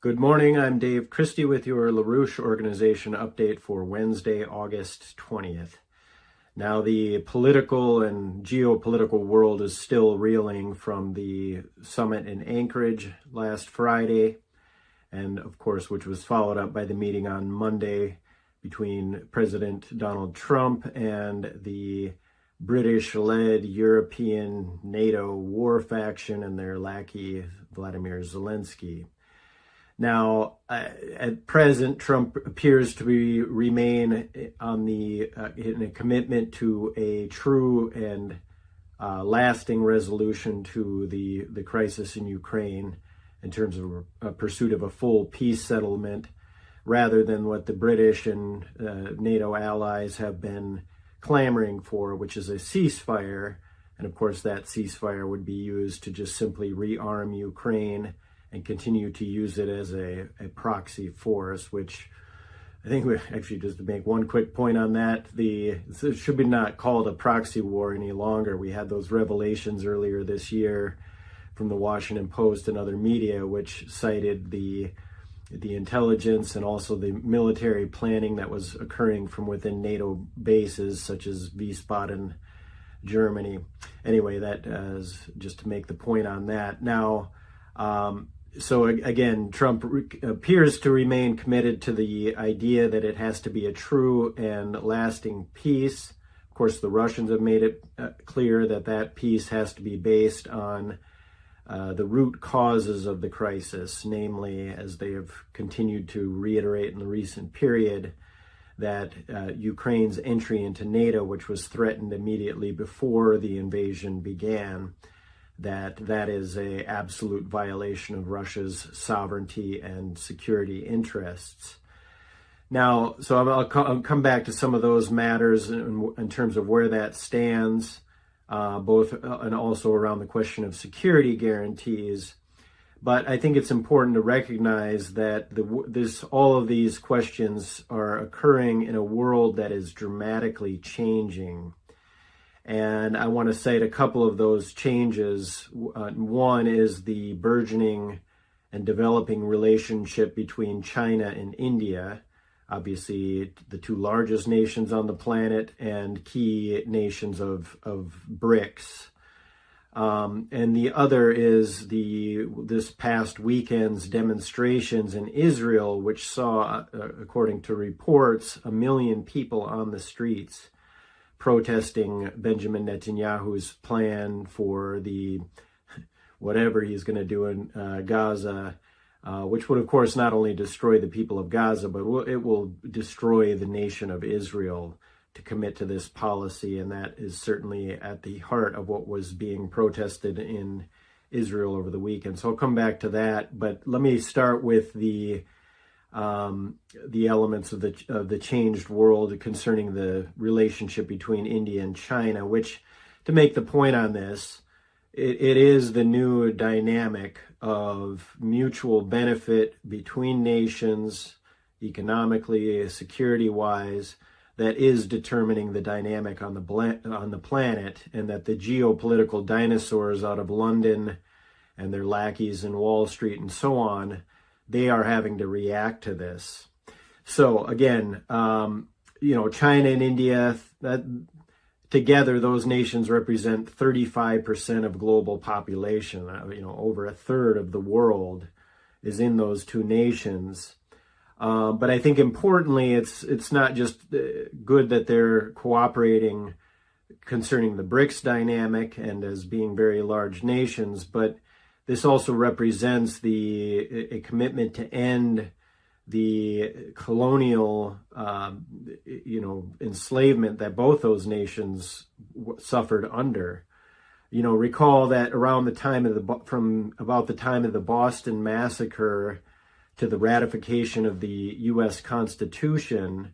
Good morning, I'm Dave Christie with your LaRouche Organization update for Wednesday, August 20th. Now, the political and geopolitical world is still reeling from the summit in Anchorage last Friday, and of course, which was followed up by the meeting on Monday between President Donald Trump and the British-led European NATO war faction and their lackey, Vladimir Zelensky. Now, at present, Trump appears to remain in a commitment to a true and lasting resolution to the crisis in Ukraine in terms of a pursuit of a full peace settlement, rather than what the British and NATO allies have been clamoring for, which is a ceasefire. And of course, that ceasefire would be used to just simply rearm Ukraine and continue to use it as a proxy force, which I think we actually, just to make one quick point on that, it should be not called a proxy war any longer. We had those revelations earlier this year from the Washington Post and other media, which cited the intelligence and also the military planning that was occurring from within NATO bases, such as Wiesbaden, Germany. Anyway, that is just to make the point on that. Now, so again, Trump appears to remain committed to the idea that it has to be a true and lasting peace. Of course, the Russians have made it clear that that peace has to be based on the root causes of the crisis, namely, as they have continued to reiterate in the recent period, that Ukraine's entry into NATO, which was threatened immediately before the invasion began, that is an absolute violation of Russia's sovereignty and security interests. Now, so I'll come back to some of those matters in terms of where that stands, both and also around the question of security guarantees. But I think it's important to recognize that all of these questions are occurring in a world that is dramatically changing. And I want to cite a couple of those changes. One is the burgeoning and developing relationship between China and India, obviously the two largest nations on the planet and key nations of BRICS. And the other is this past weekend's demonstrations in Israel, which saw, according to reports, 1 million people on the streets protesting Benjamin Netanyahu's plan for whatever he's going to do in Gaza, which would, of course, not only destroy the people of Gaza, but it will destroy the nation of Israel to commit to this policy. And that is certainly at the heart of what was being protested in Israel over the weekend. So I'll come back to that. But let me start with the elements of the changed world concerning the relationship between India and China, which, to make the point on this, it is the new dynamic of mutual benefit between nations, economically, security-wise, that is determining the dynamic on the planet, and that the geopolitical dinosaurs out of London and their lackeys in Wall Street and so on, they are having to react to this. So again, China and India, together, those nations represent 35% of global population. Over a third of the world is in those two nations. But I think importantly, it's not just good that they're cooperating concerning the BRICS dynamic and as being very large nations, but this also represents a commitment to end the colonial, enslavement that both those nations suffered under. Recall that around the time from about the time of the Boston Massacre to the ratification of the U.S. Constitution,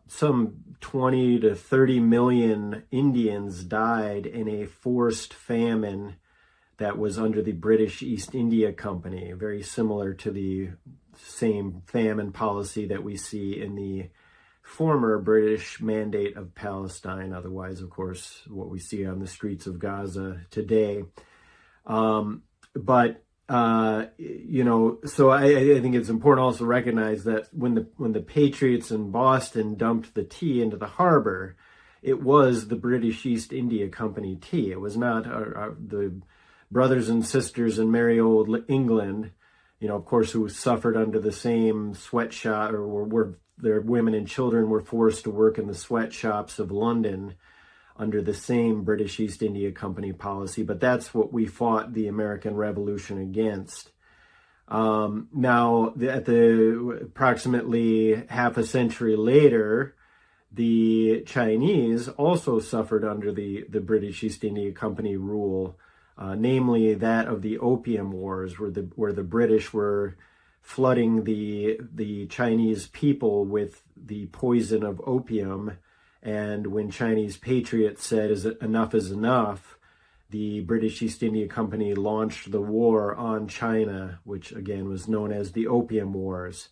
some 20 to 30 million Indians died in a forced famine that was under the British East India Company, very similar to the same famine policy that we see in the former British Mandate of Palestine, otherwise, of course, what we see on the streets of Gaza today. But So I think it's important also to recognize that when the Patriots in Boston dumped the tea into the harbor, it was the British East India Company tea. It was not the brothers and sisters in merry old England, of course, who suffered under the same sweatshop, or were their women and children were forced to work in the sweatshops of London under the same British East India Company policy. But that's what we fought the American Revolution against. Now, approximately half a century later, the Chinese also suffered under the British East India Company rule, namely that of the Opium Wars, where the British were flooding the Chinese people with the poison of opium. And when Chinese patriots said enough is enough, the British East India Company launched the war on China, which again was known as the Opium Wars.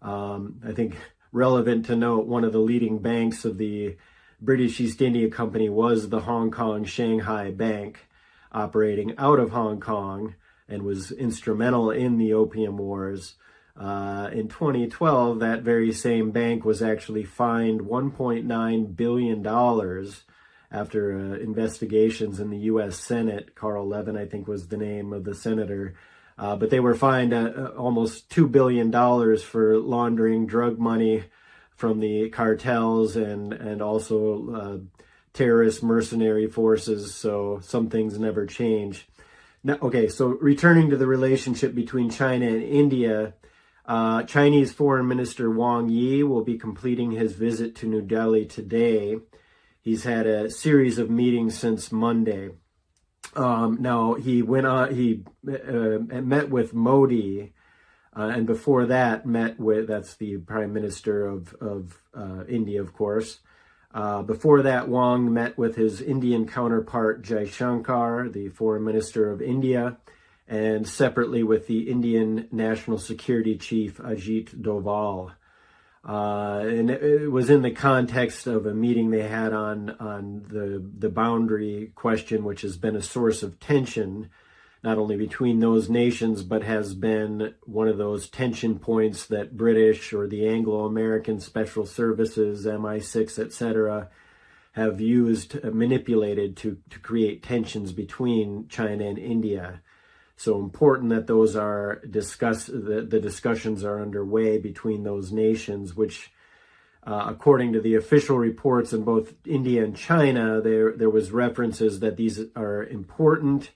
I think relevant to note, one of the leading banks of the British East India Company was the Hong Kong Shanghai Bank, operating out of Hong Kong, and was instrumental in the Opium Wars. In 2012, that very same bank was actually fined $1.9 billion after investigations in the U.S. Senate. Carl Levin, I think, was the name of the senator. But they were fined almost $2 billion for laundering drug money from the cartels and also terrorist mercenary forces. So some things never change. Now, okay, so returning to the relationship between China and India, Chinese Foreign Minister Wang Yi will be completing his visit to New Delhi today. He's had a series of meetings since Monday. Now, he met with Modi, and before that that's the Prime Minister of India, of course. Before that, Wang met with his Indian counterpart Jaishankar, the Foreign Minister of India, and separately with the Indian National Security Chief Ajit Doval. And it was in the context of a meeting they had on the boundary question, which has been a source of tension, not only between those nations, but has been one of those tension points that British or the Anglo-American Special Services, MI6, etc., have manipulated to create tensions between China and India. So important that those are discussed, the discussions are underway between those nations, which, according to the official reports in both India and China, there was references that these are important,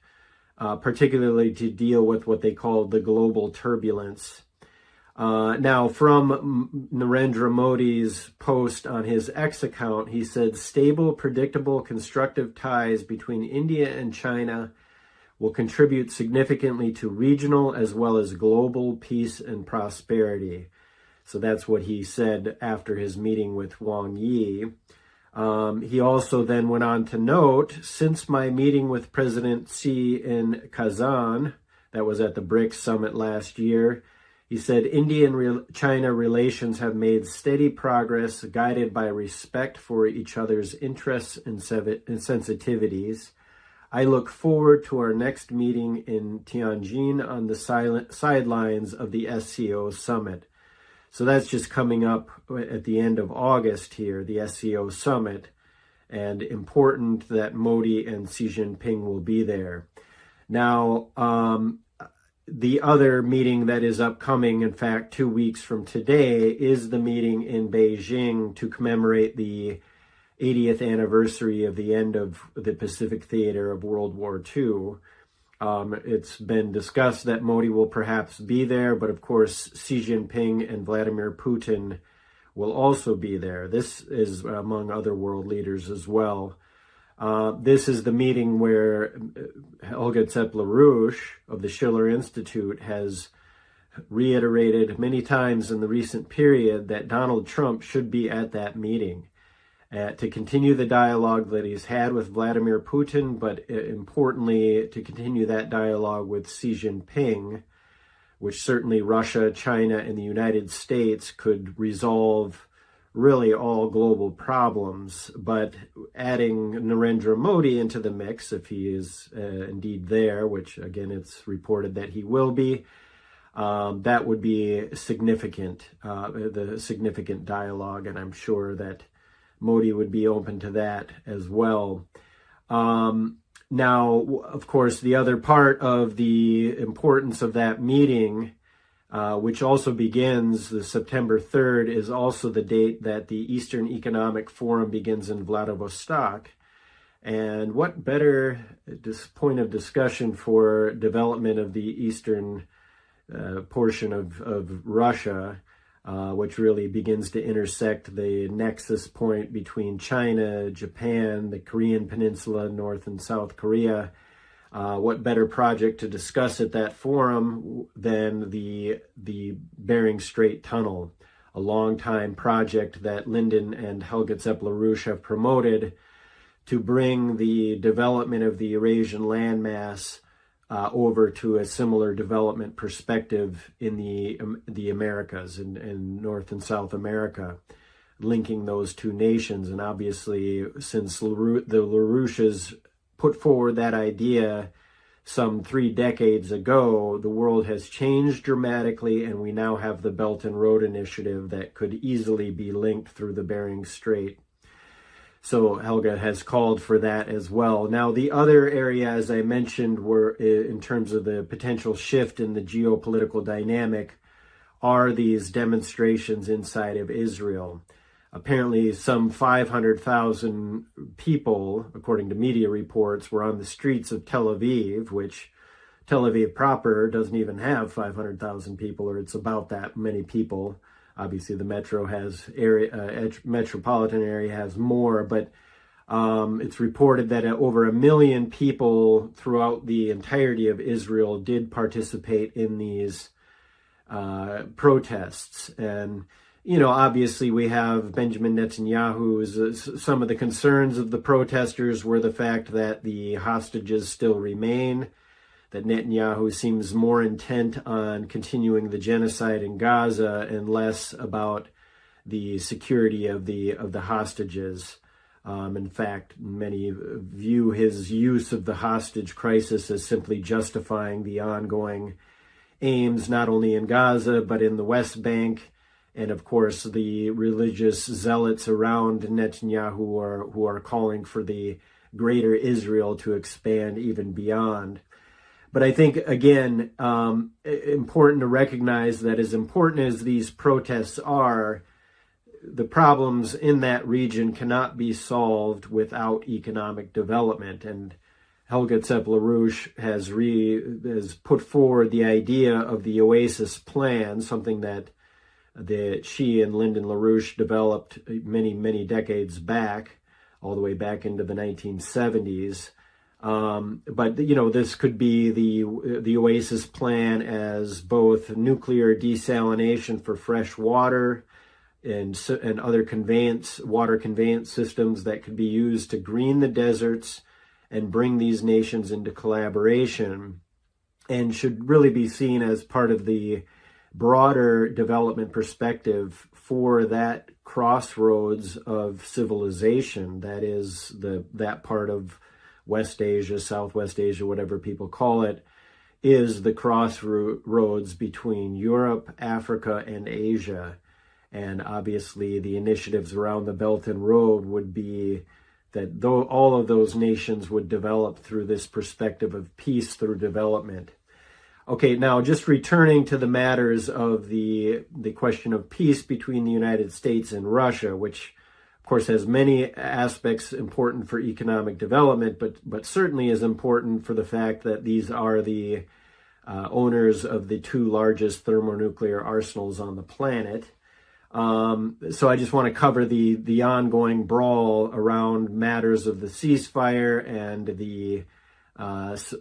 particularly to deal with what they call the global turbulence. Now, from Narendra Modi's post on his X account, he said, stable, predictable, constructive ties between India and China will contribute significantly to regional as well as global peace and prosperity. So that's what he said after his meeting with Wang Yi. He also then went on to note, since my meeting with President Xi in Kazan, that was at the BRICS summit last year, he said, India and China relations have made steady progress guided by respect for each other's interests and sensitivities. I look forward to our next meeting in Tianjin on the sidelines of the SCO summit. So that's just coming up at the end of August here, the SCO summit, and important that Modi and Xi Jinping will be there. Now, the other meeting that is upcoming, in fact, 2 weeks from today, is the meeting in Beijing to commemorate the 80th anniversary of the end of the Pacific Theater of World War II. It's been discussed that Modi will perhaps be there, but of course Xi Jinping and Vladimir Putin will also be there. This is among other world leaders as well. This is the meeting where Helga Zepp-LaRouche of the Schiller Institute has reiterated many times in the recent period that Donald Trump should be at that meeting. To continue the dialogue that he's had with Vladimir Putin, but importantly, to continue that dialogue with Xi Jinping, which certainly Russia, China, and the United States could resolve really all global problems. But adding Narendra Modi into the mix, if he is indeed there, which again it's reported that he will be, that would be significant, the significant dialogue, and I'm sure that Modi would be open to that as well. Now, of course, the other part of the importance of that meeting, which also begins the September 3rd, is also the date that the Eastern Economic Forum begins in Vladivostok. And what better point of discussion for development of the eastern portion of Russia, which really begins to intersect the nexus point between China, Japan, the Korean Peninsula, North and South Korea. What better project to discuss at that forum than the Bering Strait Tunnel, a long-time project that Lyndon and Helga Zepp-LaRouche have promoted to bring the development of the Eurasian landmass over to a similar development perspective in the Americas, in North and South America, linking those two nations. And obviously, since the LaRouches put forward that idea some 3 decades ago, the world has changed dramatically, and we now have the Belt and Road Initiative that could easily be linked through the Bering Strait. So Helga has called for that as well. Now, the other area, as I mentioned, were in terms of the potential shift in the geopolitical dynamic, are these demonstrations inside of Israel. Apparently, some 500,000 people, according to media reports, were on the streets of Tel Aviv, which Tel Aviv proper doesn't even have 500,000 people, or it's about that many people. Obviously, the metropolitan area has more, but it's reported that over 1 million people throughout the entirety of Israel did participate in these protests. And, you know, obviously we have Benjamin Netanyahu. Some of the concerns of the protesters were the fact that the hostages still remain, that Netanyahu seems more intent on continuing the genocide in Gaza and less about the security of the hostages. In fact, many view his use of the hostage crisis as simply justifying the ongoing aims not only in Gaza but in the West Bank, and of course the religious zealots around Netanyahu who are calling for the greater Israel to expand even beyond. But I think, again, important to recognize that as important as these protests are, the problems in that region cannot be solved without economic development. And Helga Zepp-LaRouche has put forward the idea of the Oasis Plan, something that she and Lyndon LaRouche developed many, many decades back, all the way back into the 1970s. But, you know, this could be the Oasis Plan as both nuclear desalination for fresh water and other water conveyance systems that could be used to green the deserts and bring these nations into collaboration, and should really be seen as part of the broader development perspective for that crossroads of civilization. That is that part of West Asia, Southwest Asia, whatever people call it, is the crossroads between Europe, Africa, and Asia. And obviously the initiatives around the Belt and Road would be that though all of those nations would develop through this perspective of peace through development. Okay, now just returning to the matters of the question of peace between the United States and Russia, which of course has many aspects important for economic development, but certainly is important for the fact that these are the owners of the 2 largest thermonuclear arsenals on the planet. So I just want to cover the ongoing brawl around matters of the ceasefire and the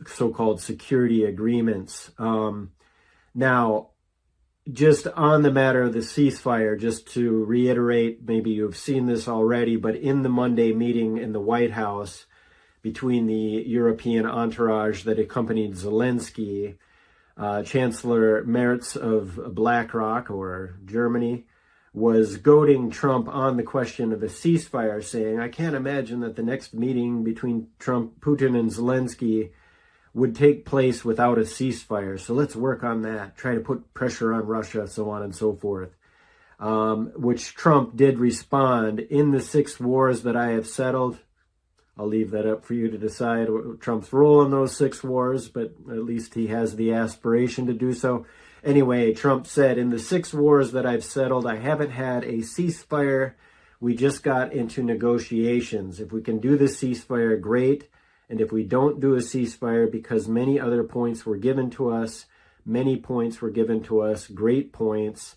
so-called security agreements. Now, just on the matter of the ceasefire, just to reiterate, maybe you've seen this already, but in the Monday meeting in the White House between the European entourage that accompanied Zelensky, Chancellor Merz of BlackRock, or Germany, was goading Trump on the question of a ceasefire, saying, I can't imagine that the next meeting between Putin and Zelensky would take place without a ceasefire. So let's work on that, try to put pressure on Russia, so on and so forth. Which Trump did respond, in the 6 wars that I have settled. I'll leave that up for you to decide Trump's role in those 6 wars, but at least he has the aspiration to do so. Anyway, Trump said, in the 6 wars that I've settled, I haven't had a ceasefire. We just got into negotiations. If we can do the ceasefire, great. And if we don't do a ceasefire, because many other points were given to us, great points.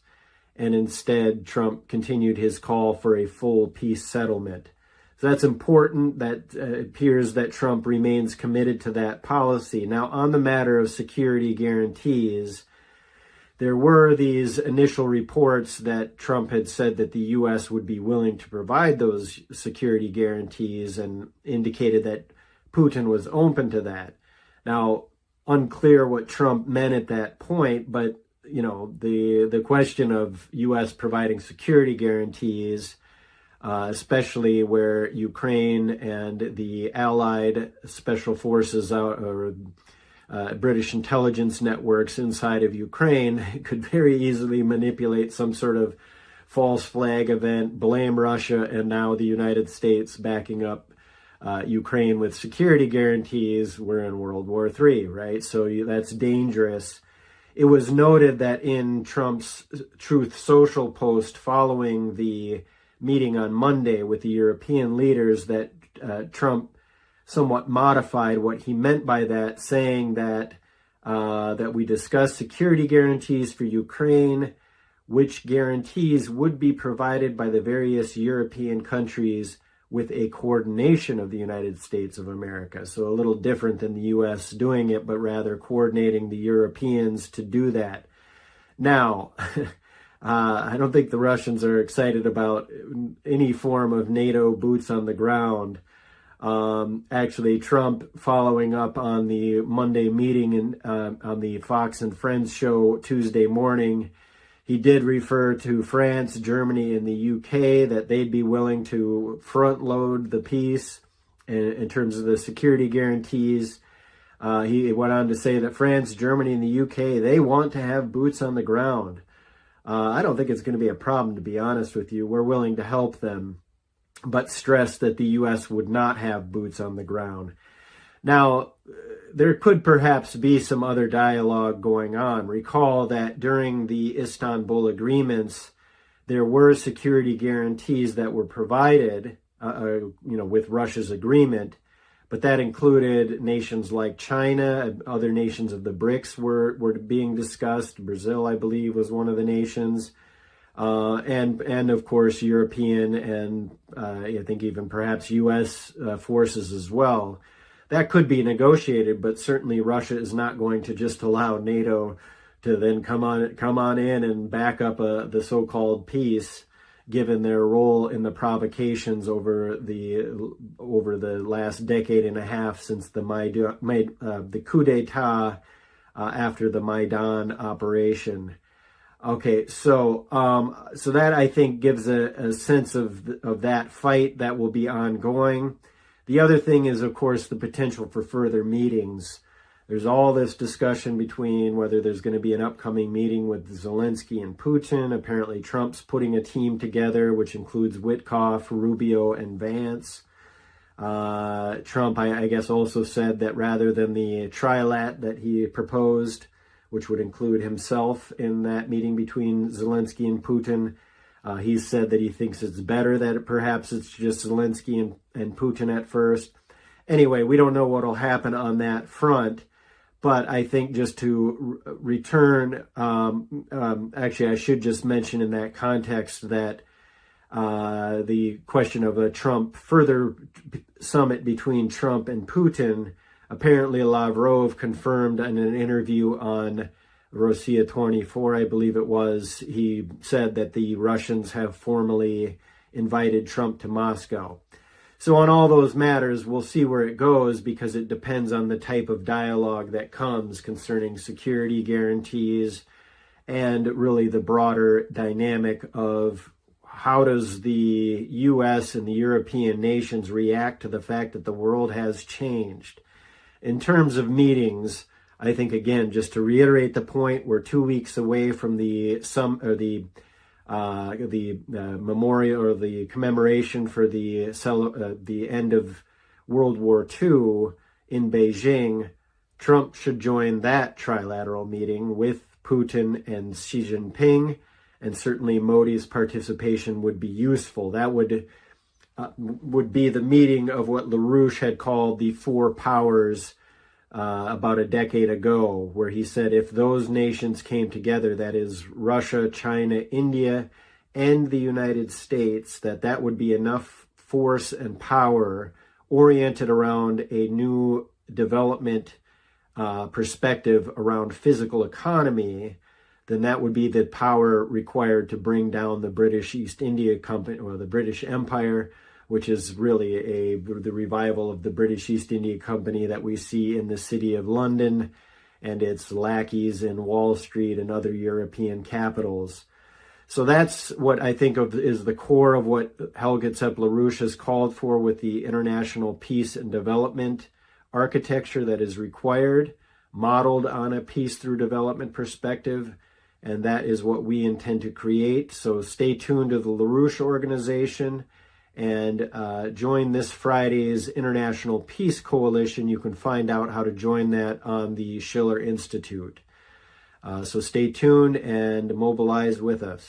And instead, Trump continued his call for a full peace settlement. So that's important. That appears that Trump remains committed to that policy. Now, on the matter of security guarantees, there were these initial reports that Trump had said that the U.S. would be willing to provide those security guarantees and indicated that Putin was open to that. Now, unclear what Trump meant at that point, but the question of U.S. providing security guarantees, especially where Ukraine and the allied special forces or British intelligence networks inside of Ukraine could very easily manipulate some sort of false flag event, blame Russia, and now the United States backing up Ukraine with security guarantees. We're in World War III, right? So that's dangerous. It was noted that in Trump's Truth Social post following the meeting on Monday with the European leaders that Trump somewhat modified what he meant by that, saying that we discussed security guarantees for Ukraine, which guarantees would be provided by the various European countries with a coordination of the United States of America. So a little different than the U.S. doing it, but rather coordinating the Europeans to do that. Now, I don't think the Russians are excited about any form of NATO boots on the ground. Actually, Trump, following up on the Monday meeting on the Fox and Friends show Tuesday morning, he did refer to France, Germany, and the UK, that they'd be willing to front load the peace in terms of the security guarantees. He went on to say that France, Germany, and the UK, they want to have boots on the ground. I don't think it's going to be a problem, to be honest with you. We're willing to help them, but stressed that the U.S. would not have boots on the ground. Now, there could perhaps be some other dialogue going on. Recall that during the Istanbul agreements, there were security guarantees that were provided, with Russia's agreement, but that included nations like China. Other nations of the BRICS were being discussed. Brazil, I believe, was one of the nations. And of course, European and I think even perhaps U.S. forces as well. That could be negotiated, but certainly Russia is not going to just allow NATO to then come on in and back up the so-called peace, given their role in the provocations over the last decade and a half since the coup d'état after the Maidan operation. Okay, so that I think gives a sense of that fight that will be ongoing. The other thing is, of course, the potential for further meetings. There's all this discussion between whether there's going to be an upcoming meeting with Zelensky and Putin. Apparently, Trump's putting a team together, which includes Witkoff, Rubio, and Vance. Trump, I guess, also said that rather than the trilat that he proposed, which would include himself in that meeting between Zelensky and Putin, he said that he thinks it's better that perhaps it's just Zelensky and Putin at first. Anyway, we don't know what will happen on that front. But I think just to return, actually, I should just mention in that context that the question of a further summit between Trump and Putin, apparently Lavrov confirmed in an interview on Rossiya 24, I believe it was, he said that the Russians have formally invited Trump to Moscow. So on all those matters, we'll see where it goes because it depends on the type of dialogue that comes concerning security guarantees and really the broader dynamic of how does the U.S. and the European nations react to the fact that the world has changed. In terms of meetings, I think, again, just to reiterate the point, we're 2 weeks away from the memorial or the commemoration for the end of World War II in Beijing. Trump should join that trilateral meeting with Putin and Xi Jinping, and certainly Modi's participation would be useful. That would be the meeting of what LaRouche had called the four powers about a decade ago, where he said if those nations came together, that is Russia, China, India, and the United States, that would be enough force and power oriented around a new development perspective around physical economy, then that would be the power required to bring down the British East India Company, or the British Empire, which is really the revival of the British East India Company that we see in the city of London and its lackeys in Wall Street and other European capitals. So that's what I think of is the core of what Helge Zepp-LaRouche has called for with the international peace and development architecture that is required, modeled on a peace through development perspective, and that is what we intend to create. So stay tuned to the LaRouche organization and join this Friday's International Peace Coalition. You can find out how to join that on the Schiller Institute. So stay tuned and mobilize with us.